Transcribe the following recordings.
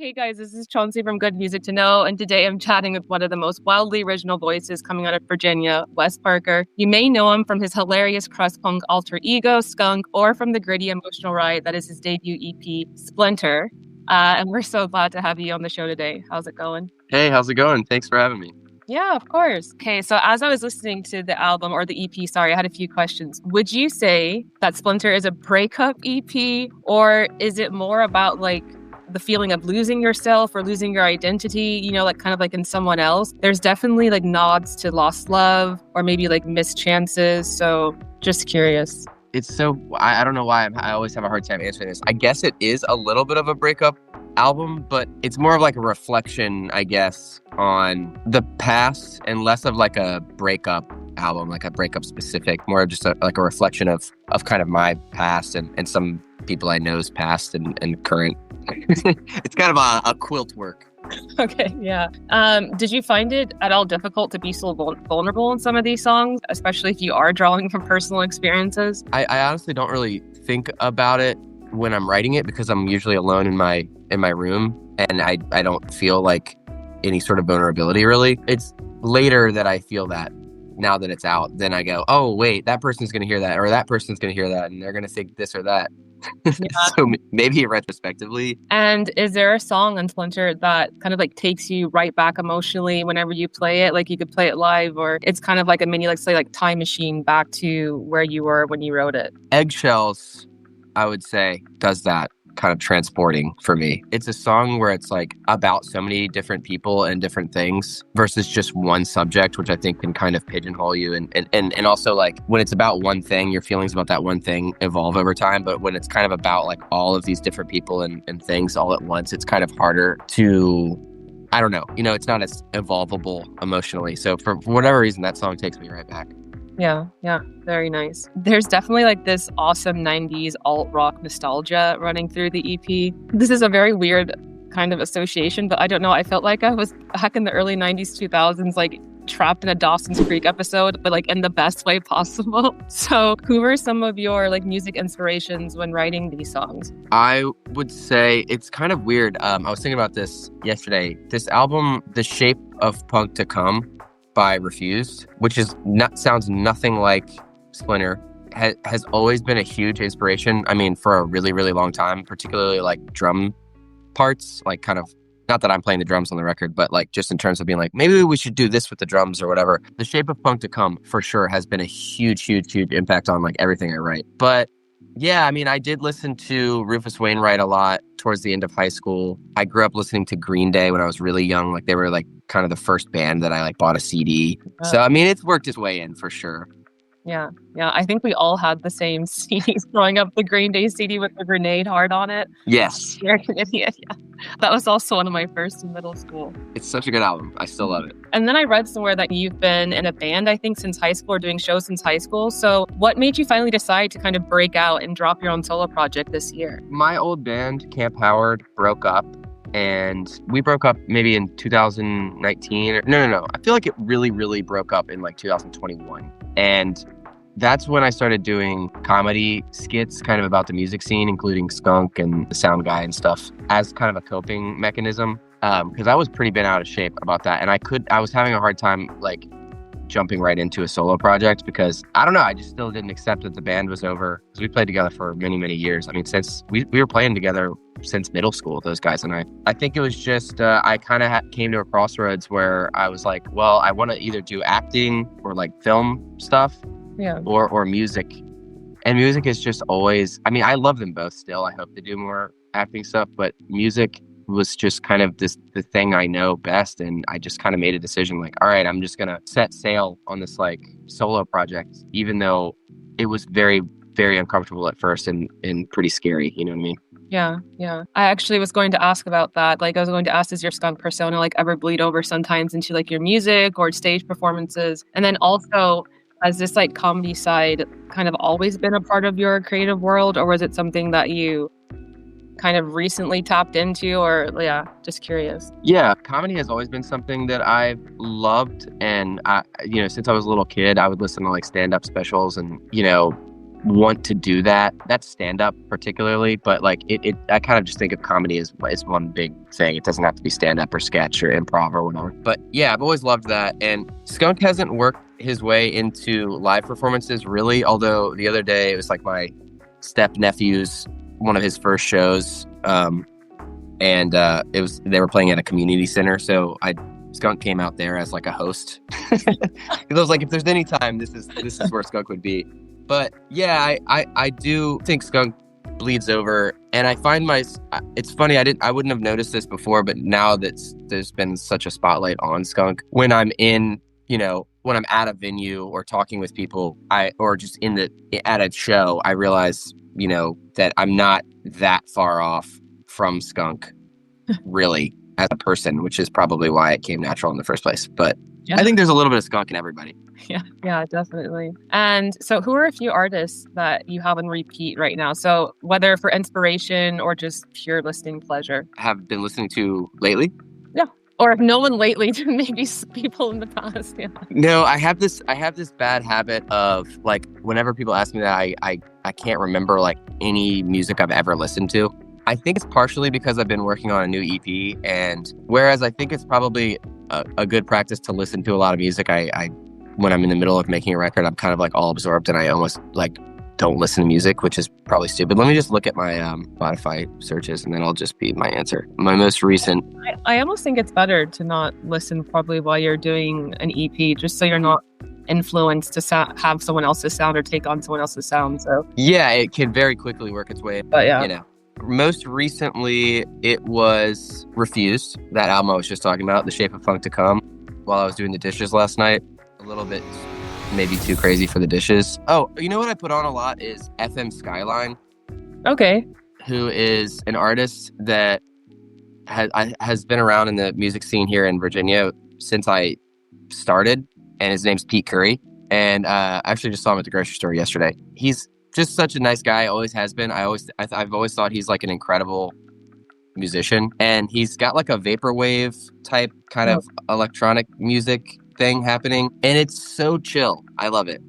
Hey guys, this is Chauncey from Good Music to Know, and today I'm chatting with one of the most wildly original voices coming out of Virginia, Wes Parker. You may know him from his hilarious crust punk alter ego, Skunk, or from the gritty emotional ride that is his debut EP, Splinter. And we're so glad to have you on the show today. How's it going? Hey, how's it going? Thanks for having me. Yeah, of course. Okay, so as I was listening to the album or the EP, sorry, I had a few questions. Would you say that Splinter is a breakup EP, or is it more about like the feeling of losing yourself or losing your identity, like kind of like in someone else? There's definitely like nods to lost love or maybe like missed chances. So just curious. I don't know why I always have a hard time answering this. I guess it is a little bit of a breakup album, but it's more of like a reflection, I guess, on the past and less of like a breakup album, like a breakup specific, more of just like a reflection of kind of my past and some people I know's past and current. It's kind of a quilt work. Okay, yeah. Did you find it at all difficult to be so vulnerable in some of these songs, especially if you are drawing from personal experiences? I honestly don't really think about it when I'm writing it because I'm usually alone in my room and I don't feel like any sort of vulnerability really. It's later that I feel that. Now that it's out, then I go, oh wait, that person's gonna hear that, or that person's gonna hear that, and they're gonna think this or that. Yeah. So maybe retrospectively. And is there a song on Splinter that kind of like takes you right back emotionally whenever you play it? Like you could play it live, or it's kind of like a mini, let's say, like time machine back to where you were when you wrote it. Eggshells, I would say, does that kind of transporting for me. It's a song where it's like about so many different people and different things versus just one subject, which I think can kind of pigeonhole you. And also like when it's about one thing, your feelings about that one thing evolve over time. But when it's kind of about like all of these different people and things all at once, it's kind of harder to, I don't know, it's not as evolvable emotionally. So for whatever reason, that song takes me right back. Yeah, very nice. There's definitely like this awesome 90s alt rock nostalgia running through the EP. This is a very weird kind of association, but I don't know. I felt like I was back in the early 90s, 2000s, like trapped in a Dawson's Creek episode, but like in the best way possible. So who were some of your like music inspirations when writing these songs? I would say it's kind of weird. I was thinking about this yesterday. This album, The Shape of Punk to Come, by Refused, which sounds nothing like Splinter, has always been a huge inspiration. I mean, for a really, really long time, particularly like drum parts, like kind of, not that I'm playing the drums on the record, but like just in terms of being like, maybe we should do this with the drums or whatever. The Shape of Punk to Come for sure has been a huge, huge, huge impact on like everything I write. But yeah, I mean, I did listen to Rufus Wainwright a lot towards the end of high school. I grew up listening to Green Day when I was really young. Like they were like kind of the first band that I like bought a CD. So, I mean, it's worked its way in for sure. Yeah. I think we all had the same CDs growing up. The Green Day CD with the grenade heart on it. Yes. American Idiot. Yeah. That was also one of my first in middle school. It's such a good album. I still love it. And then I read somewhere that you've been in a band, I think, since high school or doing shows since high school. So what made you finally decide to kind of break out and drop your own solo project this year? My old band, Camp Howard, broke up. And we broke up maybe in 2019. No. I feel like it really, really broke up in like 2021. And that's when I started doing comedy skits kind of about the music scene, including Skunk and the Sound Guy and stuff, as kind of a coping mechanism. Because I was pretty bent out of shape about that. And I was having a hard time like jumping right into a solo project because I don't know, I just still didn't accept that the band was over. Because we played together for many, many years. I mean, since we were playing together since middle school, those guys and I. I think it was just, I kind of came to a crossroads where I was like, well, I want to either do acting or like film stuff. Yeah. Or music. And music is just always, I mean, I love them both still. I hope to do more acting stuff, but music was just kind of the thing I know best. And I just kind of made a decision like, all right, I'm just going to set sail on this like solo project, even though it was very, very uncomfortable at first and pretty scary. You know what I mean? Yeah. I actually was going to ask about that. Like I was going to ask, does your Skunk persona like ever bleed over sometimes into like your music or stage performances? And then also, has this like comedy side kind of always been a part of your creative world, or was it something that you kind of recently tapped into? Or just curious. Yeah, comedy has always been something that I've loved, and since I was a little kid, I would listen to like stand-up specials and want to do that. That's stand-up particularly, but like I kind of just think of comedy as one big thing. It doesn't have to be stand-up or sketch or improv or whatever. But yeah, I've always loved that. And Skunk hasn't worked his way into live performances really, although the other day it was like my step nephew's one of his first shows, and they were playing at a community center, so Skunk came out there as like a host. Because I was like, if there's any time, this is where Skunk would be. But yeah, I do think Skunk bleeds over, and I find it's funny, I wouldn't have noticed this before, but now that there's been such a spotlight on Skunk, when I'm when I'm at a venue or talking with people, or just at a show, I realize, that I'm not that far off from Skunk really as a person, which is probably why it came natural in the first place. But yeah. I think there's a little bit of Skunk in everybody. Yeah, definitely. And so who are a few artists that you have on repeat right now? So whether for inspiration or just pure listening pleasure. Have been listening to lately? Yeah. Or if no one lately, maybe people in the past. Yeah. No, I have this bad habit of like, whenever people ask me that, I can't remember like any music I've ever listened to. I think it's partially because I've been working on a new EP, and whereas I think it's probably a good practice to listen to a lot of music, I when I'm in the middle of making a record, I'm kind of like all absorbed and I almost like don't listen to music, which is probably stupid. Let me just look at my Spotify searches, and then I'll just be my answer. My most recent. I almost think it's better to not listen probably while you're doing an EP, just so you're not influenced to have someone else's sound or take on someone else's sound. So yeah, it can very quickly work its way. But yeah, most recently it was Refused, that album I was just talking about, The Shape of Funk to Come, while I was doing the dishes last night. A little bit maybe too crazy for the dishes. Oh, you know what I put on a lot is FM Skyline. Okay. Who is an artist that has been around in the music scene here in Virginia since I started, and his name's Pete Curry. And I actually just saw him at the grocery store yesterday. He's just such a nice guy, always has been. I've always thought he's like an incredible musician, and he's got like a vaporwave type kind of electronic music thing happening, and it's so chill. I love it.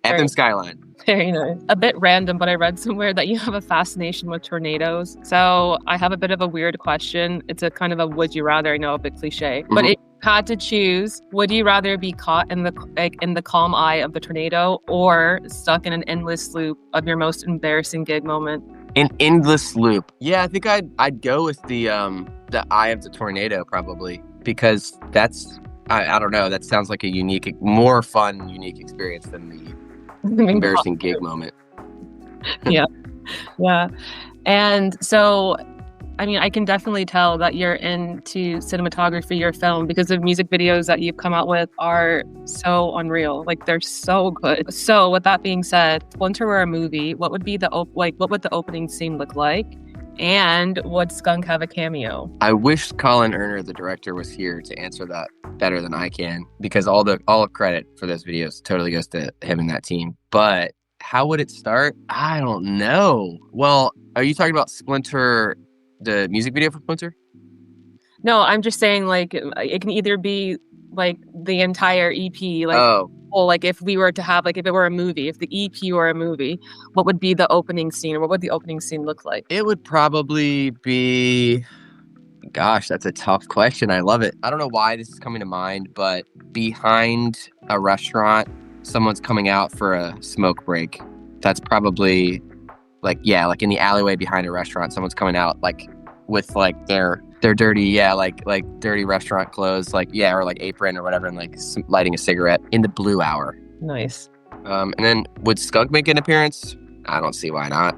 FM Skyline. Very nice. A bit random, but I read somewhere that you have a fascination with tornadoes. So I have a bit of a weird question. It's a kind of a would you rather. I know, a bit cliche, but if you had to choose, would you rather be caught in the calm eye of the tornado, or stuck in an endless loop of your most embarrassing gig moment? An endless loop. Yeah, I think I'd go with the eye of the tornado probably, because that's I don't know. That sounds like a more fun, unique experience than the embarrassing gig moment. Yeah. And so, I mean, I can definitely tell that you're into cinematography, your film, because the music videos that you've come out with are so unreal. Like, they're so good. So with that being said, Splinter were a movie, what would be what would the opening scene look like? And would Skunk have a cameo? I wish Colin Erner, the director, was here to answer that better than I can, because all of credit for those videos totally goes to him and that team. But how would it start? I don't know. Well, are you talking about Splinter, the music video for Splinter? No, I'm just saying, like, it can either be like the entire EP, like, like if we were to have, like, if it were a movie, if the EP were a movie, what would be the opening scene, or what would the opening scene look like? It would probably be, gosh, that's a tough question. I love it. I don't know why this is coming to mind, but behind a restaurant, someone's coming out for a smoke break. That's probably like in the alleyway behind a restaurant, someone's coming out like with like their dirty, like dirty restaurant clothes, or like apron or whatever, and like lighting a cigarette in the blue hour. Nice. And then would Skunk make an appearance? I don't see why not.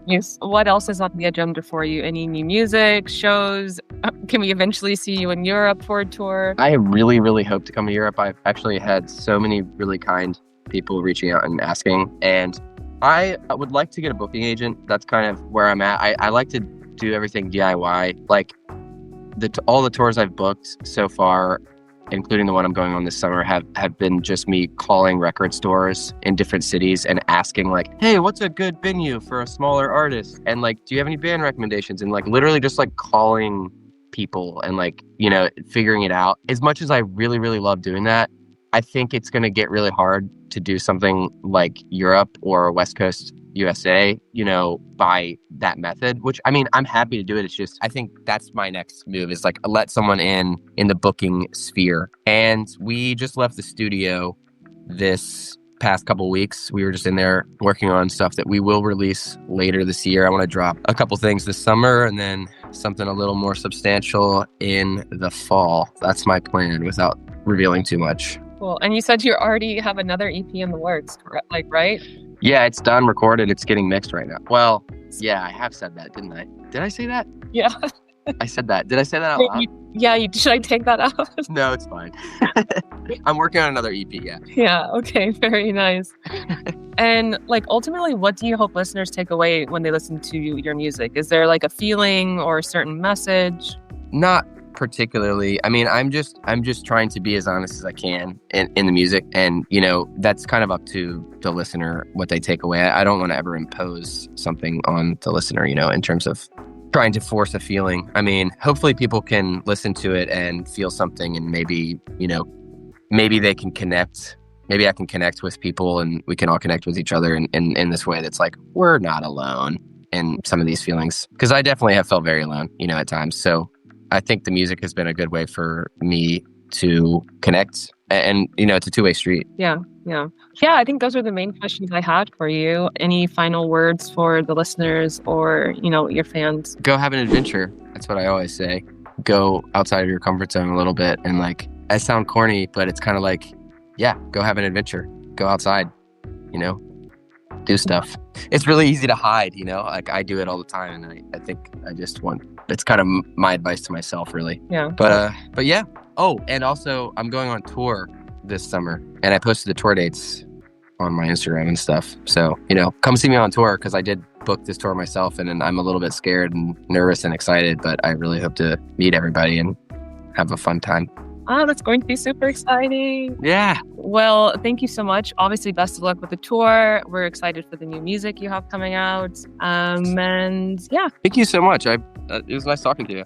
Yes. What else is on the agenda for you? Any new music, shows? Can we eventually see you in Europe for a tour? I really, really hope to come to Europe. I've actually had so many really kind people reaching out and asking, and I would like to get a booking agent. That's kind of where I'm at. I like to do everything DIY. Like all the tours I've booked so far, including the one I'm going on this summer, have been just me calling record stores in different cities and asking like, hey, what's a good venue for a smaller artist? And like, do you have any band recommendations? And like literally just like calling people and like, figuring it out. As much as I really, really love doing that, I think it's going to get really hard to do something like Europe or West Coast USA, by that method, which, I mean, I'm happy to do it. It's just, I think that's my next move, is like let someone in the booking sphere. And we just left the studio this past couple weeks. We were just in there working on stuff that we will release later this year. I want to drop a couple things this summer and then something a little more substantial in the fall. That's my plan without revealing too much. Cool. And you said you already have another EP in the works, like, right? Yeah, it's done, recorded. It's getting mixed right now. Well, yeah, I have said that, didn't I? Did I say that? Yeah. I said that. Did I say that out loud? Should I take that out? No, it's fine. I'm working on another EP, yeah. Yeah, okay, very nice. And like, ultimately, what do you hope listeners take away when they listen to your music? Is there like a feeling or a certain message? Not particularly. I mean, I'm just trying to be as honest as I can in the music, and that's kind of up to the listener what they take away. I don't want to ever impose something on the listener, in terms of trying to force a feeling. I mean, hopefully people can listen to it and feel something, and maybe they can connect. Maybe I can connect with people, and we can all connect with each other in this way that's like, we're not alone in some of these feelings, because I definitely have felt very alone, at times. So I think the music has been a good way for me to connect, and it's a two-way street. Yeah. I think those are the main questions I had for you. Any final words for the listeners or your fans? Go have an adventure. That's what I always say. Go outside of your comfort zone a little bit, and like, I sound corny, but it's kind of like, yeah, go have an adventure. Go outside. Do stuff. It's really easy to hide, like I do it all the time, and I think I just want, it's kind of my advice to myself, really. Yeah. But yeah. Oh, and also I'm going on tour this summer, and I posted the tour dates on my Instagram and stuff. So, come see me on tour, because I did book this tour myself, and I'm a little bit scared and nervous and excited, but I really hope to meet everybody and have a fun time. Oh, that's going to be super exciting. Yeah. Well, thank you so much. Obviously, best of luck with the tour. We're excited for the new music you have coming out. And yeah. Thank you so much. It was nice talking to you.